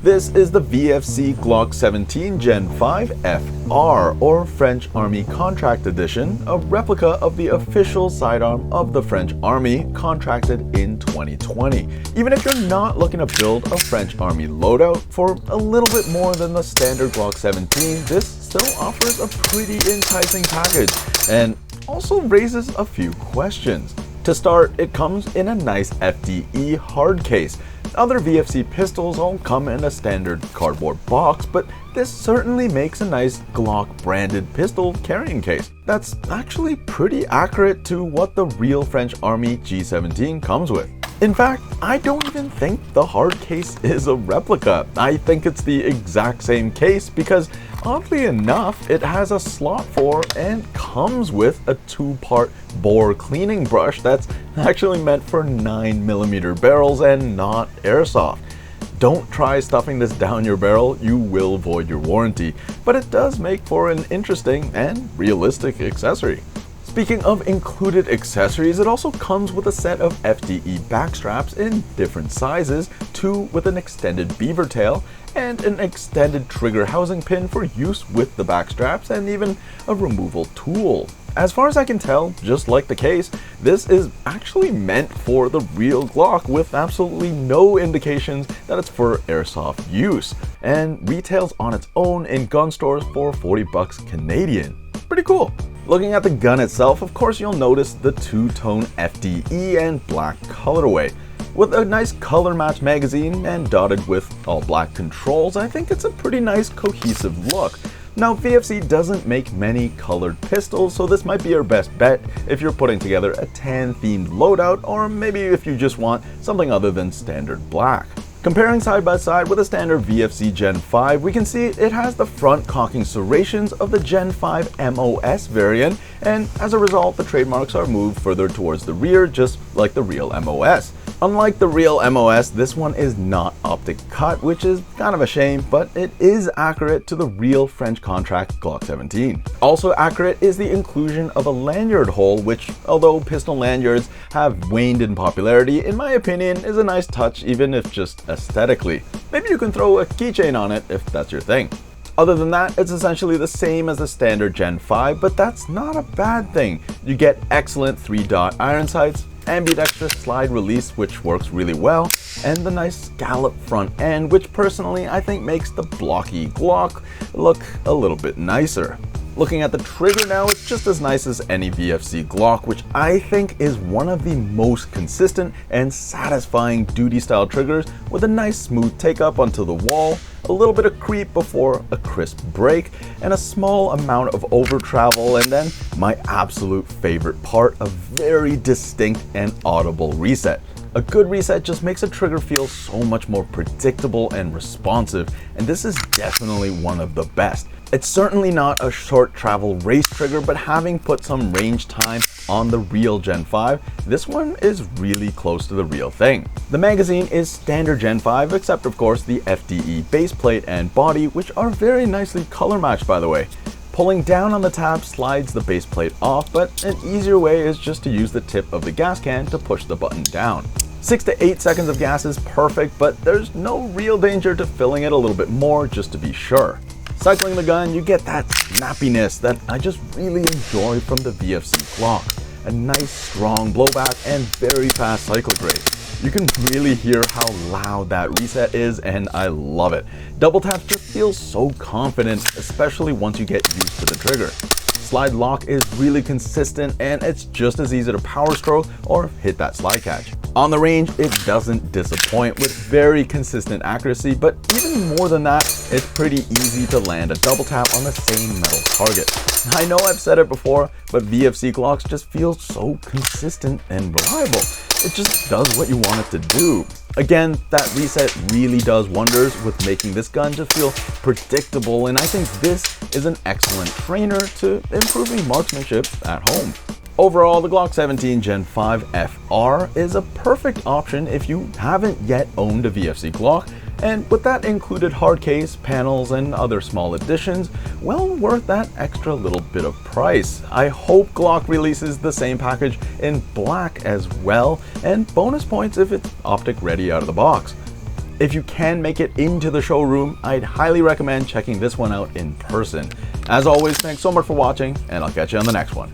This is the VFC Glock 17 Gen 5 FR, or French Army Contract Edition, a replica of the official sidearm of the French Army, contracted in 2020. Even if you're not looking to build a French Army loadout for a little bit more than the standard Glock 17, this still offers a pretty enticing package, and also raises a few questions. To start, it comes in a nice FDE hard case. Other VFC pistols all come in a standard cardboard box, but this certainly makes a nice Glock branded pistol carrying case. That's actually pretty accurate to what the real French Army G17 comes with. In fact, I don't even think the hard case is a replica. I think it's the exact same case because, oddly enough, it has a slot for and comes with a 2-part bore cleaning brush that's actually meant for 9mm barrels and not airsoft. Don't try stuffing this down your barrel, you will void your warranty, but it does make for an interesting and realistic accessory. Speaking of included accessories, it also comes with a set of FDE backstraps in different sizes, 2 with an extended beaver tail, and an extended trigger housing pin for use with the backstraps, and even a removal tool. As far as I can tell, just like the case, this is actually meant for the real Glock with absolutely no indications that it's for airsoft use, and retails on its own in gun stores for $40 Canadian. Pretty cool. Looking at the gun itself, of course you'll notice the two-tone FDE and black colorway. With a nice color match magazine and dotted with all black controls, I think it's a pretty nice cohesive look. Now, VFC doesn't make many colored pistols, so this might be your best bet if you're putting together a tan themed loadout, or maybe if you just want something other than standard black. Comparing side by side with a standard VFC Gen 5, we can see it has the front cocking serrations of the Gen 5 MOS variant, and as a result the trademarks are moved further towards the rear, just like the real MOS. Unlike the real MOS, this one is not optic cut, which is kind of a shame, but it is accurate to the real French contract Glock 17. Also accurate is the inclusion of a lanyard hole, which, although pistol lanyards have waned in popularity, in my opinion is a nice touch, even if just aesthetically. Maybe you can throw a keychain on it if that's your thing. Other than that, it's essentially the same as the standard Gen 5, but that's not a bad thing. You get excellent 3-dot iron sights, ambidextrous slide release, which works really well, and the nice scallop front end, which personally I think makes the blocky Glock look a little bit nicer. Looking at the trigger now, it's just as nice as any VFC Glock, which I think is one of the most consistent and satisfying duty style triggers, with a nice smooth take up onto the wall, a little bit of creep before a crisp break, and a small amount of over travel, and then my absolute favorite part, a very distinct and audible reset. A good reset just makes a trigger feel so much more predictable and responsive, and this is definitely one of the best. It's certainly not a short travel race trigger, but having put some range time on the real Gen 5, this one is really close to the real thing. The magazine is standard Gen 5, except of course the FDE base plate and body, which are very nicely color matched, by the way. Pulling down on the tab slides the base plate off, but an easier way is just to use the tip of the gas can to push the button down. 6 to 8 seconds of gas is perfect, but there's no real danger to filling it a little bit more just to be sure. Cycling the gun, you get that snappiness that I just really enjoy from the VFC Glock. A nice strong blowback and very fast cycle rate. You can really hear how loud that reset is, and I love it. Double tap just feels so confident, especially once you get used to the trigger. Slide lock is really consistent, and it's just as easy to power stroke or hit that slide catch. On the range, it doesn't disappoint with very consistent accuracy, but even more than that, it's pretty easy to land a double tap on the same metal target. I know I've said it before, but VFC Glocks just feel so consistent and reliable. It just does what you want it to do. Again, that reset really does wonders with making this gun just feel predictable, and I think this is an excellent trainer to improving marksmanship at home. Overall, the Glock 17 Gen 5 FR is a perfect option if you haven't yet owned a VFC Glock, and with that included hard case, panels, and other small additions, well worth that extra little bit of price. I hope Glock releases the same package in black as well, and bonus points if it's optic ready out of the box. If you can make it into the showroom, I'd highly recommend checking this one out in person. As always, thanks so much for watching, and I'll catch you on the next one.